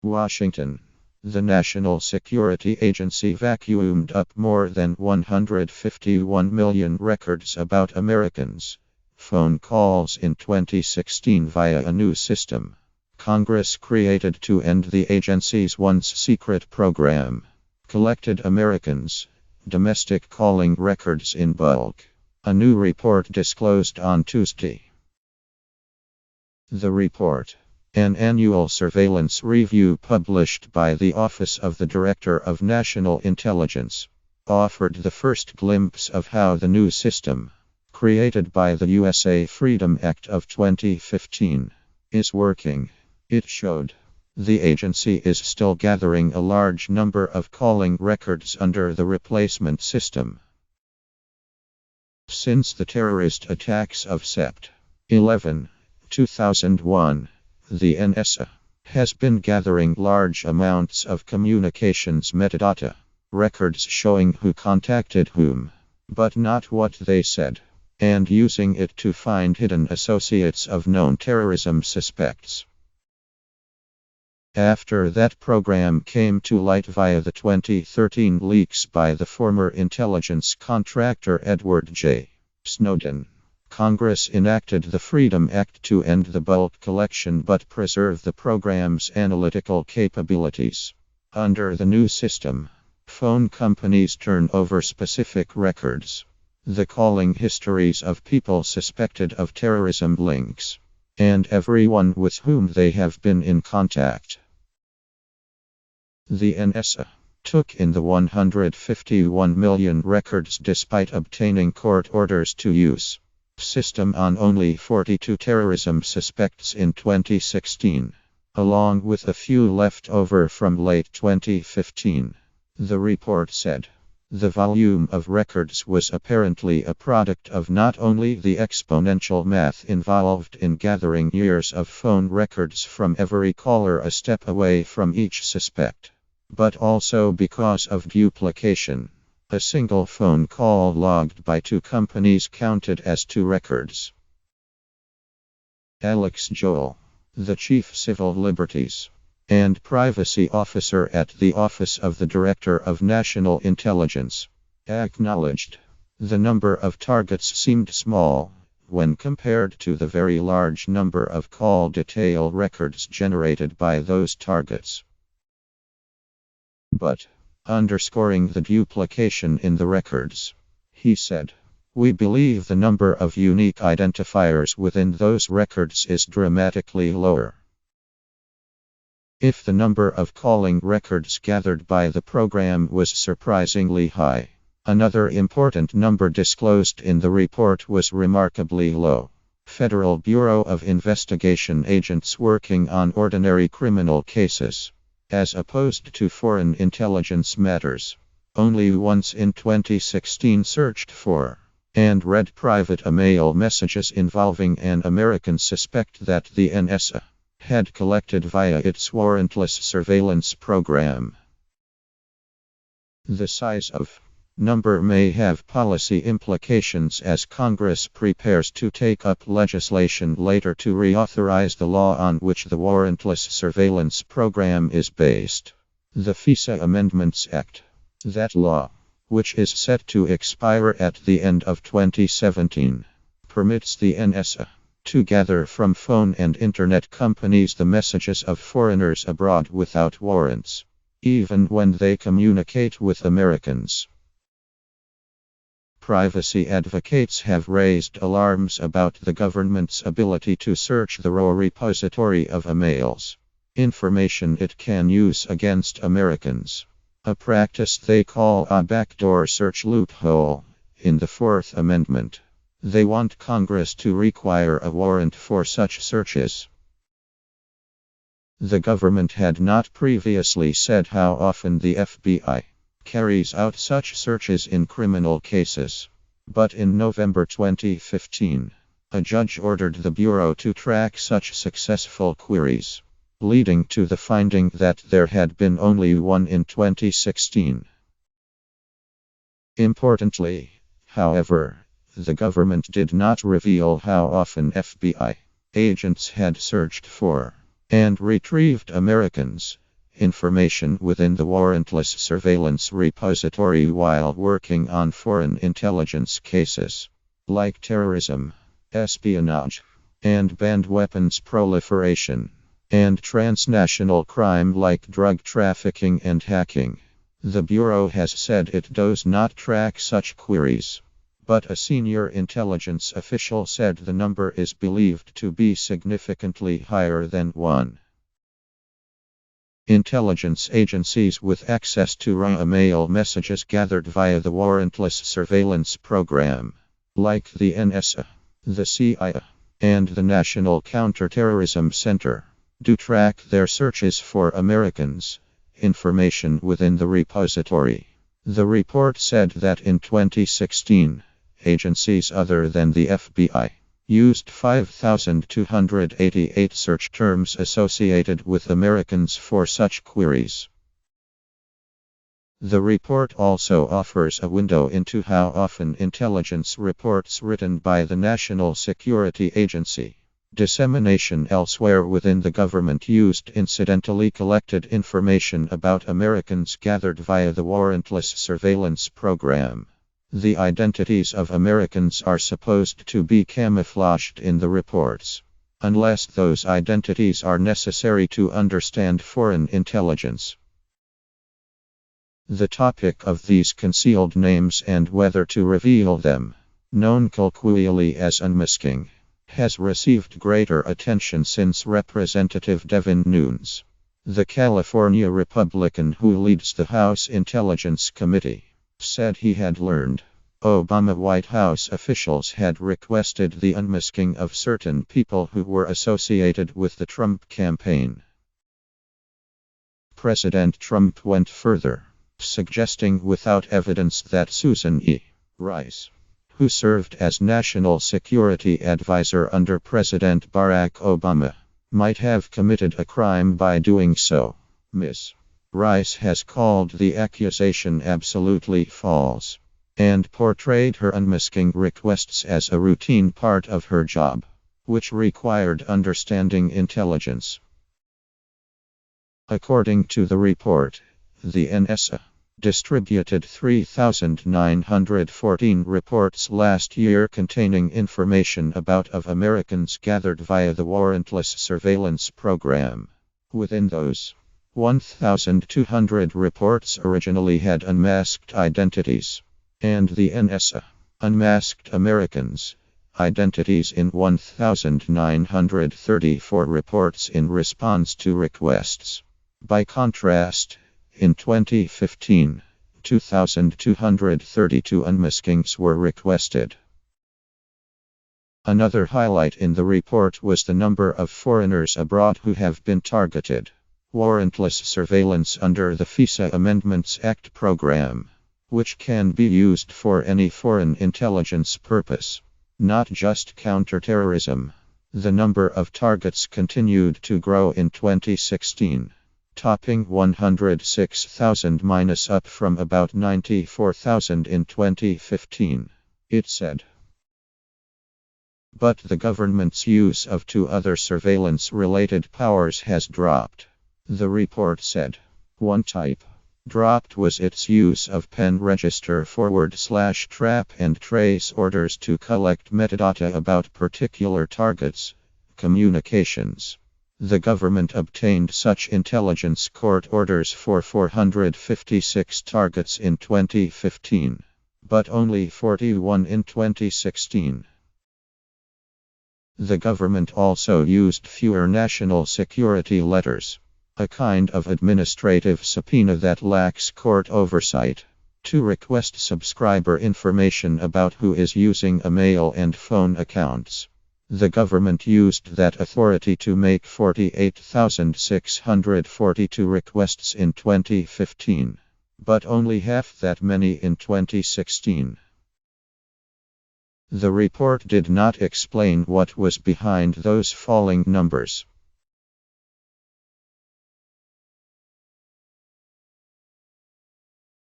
Washington. The National Security Agency vacuumed up more than 151 million records about Americans' phone calls in 2016 via a new system Congress created to end the agency's once secret program. Collected Americans' domestic calling records in bulk. A new report disclosed on Tuesday. The report, an annual surveillance review published by the Office of the Director of National Intelligence, offered the first glimpse of how the new system, created by the USA Freedom Act of 2015, is working. It showed the agency is still gathering a large number of calling records under the replacement system. Since the terrorist attacks of Sept. 11, 2001, the N.S.A. has been gathering large amounts of communications metadata, records showing who contacted whom, but not what they said, and using it to find hidden associates of known terrorism suspects. After that program came to light via the 2013 leaks by the former intelligence contractor Edward J. Snowden, Congress enacted the Freedom Act to end the bulk collection but preserve the program's analytical capabilities. Under the new system, phone companies turn over specific records, the calling histories of people suspected of terrorism links, and everyone with whom they have been in contact. The N.S.A. took in the 151 million records despite obtaining court orders to use system on only 42 terrorism suspects in 2016, along with a few left over from late 2015. The report said the volume of records was apparently a product of not only the exponential math involved in gathering years of phone records from every caller a step away from each suspect, but also because of duplication. A single phone call logged by two companies counted as two records. Alex Joel, the Chief Civil Liberties and Privacy Officer at the Office of the Director of National Intelligence, acknowledged the number of targets seemed small when compared to the very large number of call detail records generated by those targets. But, underscoring the duplication in the records, he said, "We believe the number of unique identifiers within those records is dramatically lower." If the number of calling records gathered by the program was surprisingly high, another important number disclosed in the report was remarkably low. Federal Bureau of Investigation agents working on ordinary criminal cases, as opposed to foreign intelligence matters, only once in 2016 searched for and read private email messages involving an American suspect that the N.S.A. had collected via its warrantless surveillance program. The size of number may have policy implications as Congress prepares to take up legislation later to reauthorize the law on which the warrantless surveillance program is based. The FISA Amendments Act. That law, which is set to expire at the end of 2017, permits the N.S.A. to gather from phone and internet companies the messages of foreigners abroad without warrants, even when they communicate with Americans. Privacy advocates have raised alarms about the government's ability to search the raw repository of emails, information it can use against Americans, a practice they call a backdoor search loophole. In the Fourth Amendment, they want Congress to require a warrant for such searches. The government had not previously said how often the FBI carries out such searches in criminal cases, but in November 2015, a judge ordered the Bureau to track such successful queries, leading to the finding that there had been only one in 2016. Importantly, however, the government did not reveal how often FBI agents had searched for and retrieved Americans' information within the warrantless surveillance repository while working on foreign intelligence cases, like terrorism, espionage, and banned weapons proliferation, and transnational crime like drug trafficking and hacking. The Bureau has said it does not track such queries, but a senior intelligence official said the number is believed to be significantly higher than 1. Intelligence agencies with access to raw mail messages gathered via the warrantless surveillance program, like the N.S.A., the CIA, and the National Counterterrorism Center, do track their searches for Americans' information within the repository. The report said that in 2016, agencies other than the FBI used 5,288 search terms associated with Americans for such queries. The report also offers a window into how often intelligence reports written by the National Security Agency, dissemination elsewhere within the government used incidentally collected information about Americans gathered via the warrantless surveillance program. The identities of Americans are supposed to be camouflaged in the reports, unless those identities are necessary to understand foreign intelligence. The topic of these concealed names and whether to reveal them, known colloquially as unmasking, has received greater attention since Representative Devin Nunes, the California Republican who leads the House Intelligence Committee, said he had learned Obama White House officials had requested the unmasking of certain people who were associated with the Trump campaign. President Trump went further, suggesting without evidence that Susan E. Rice, who served as National Security Advisor under President Barack Obama, might have committed a crime by doing so. Ms. Rice has called the accusation absolutely false, and portrayed her unmasking requests as a routine part of her job, which required understanding intelligence. According to the report, the N.S.A. distributed 3,914 reports last year containing information about Americans gathered via the warrantless surveillance program. Within those, 1,200 reports originally had unmasked identities, and the N.S.A. unmasked Americans' identities in 1,934 reports in response to requests. By contrast, in 2015, 2,232 unmaskings were requested. Another highlight in the report was the number of foreigners abroad who have been targeted. Warrantless surveillance under the FISA Amendments Act program, which can be used for any foreign intelligence purpose, not just counterterrorism. The number of targets continued to grow in 2016. Topping 106,000 up from about 94,000 in 2015, it said. But the government's use of two other surveillance-related powers has dropped. The report said. One type dropped was its use of pen register /trap and trace orders to collect metadata about particular targets' communications. The government obtained such intelligence court orders for 456 targets in 2015, but only 41 in 2016. The government also used fewer national security letters, a kind of administrative subpoena that lacks court oversight, to request subscriber information about who is using email and phone accounts. The government used that authority to make 48,642 requests in 2015, but only half that many in 2016. The report did not explain what was behind those falling numbers.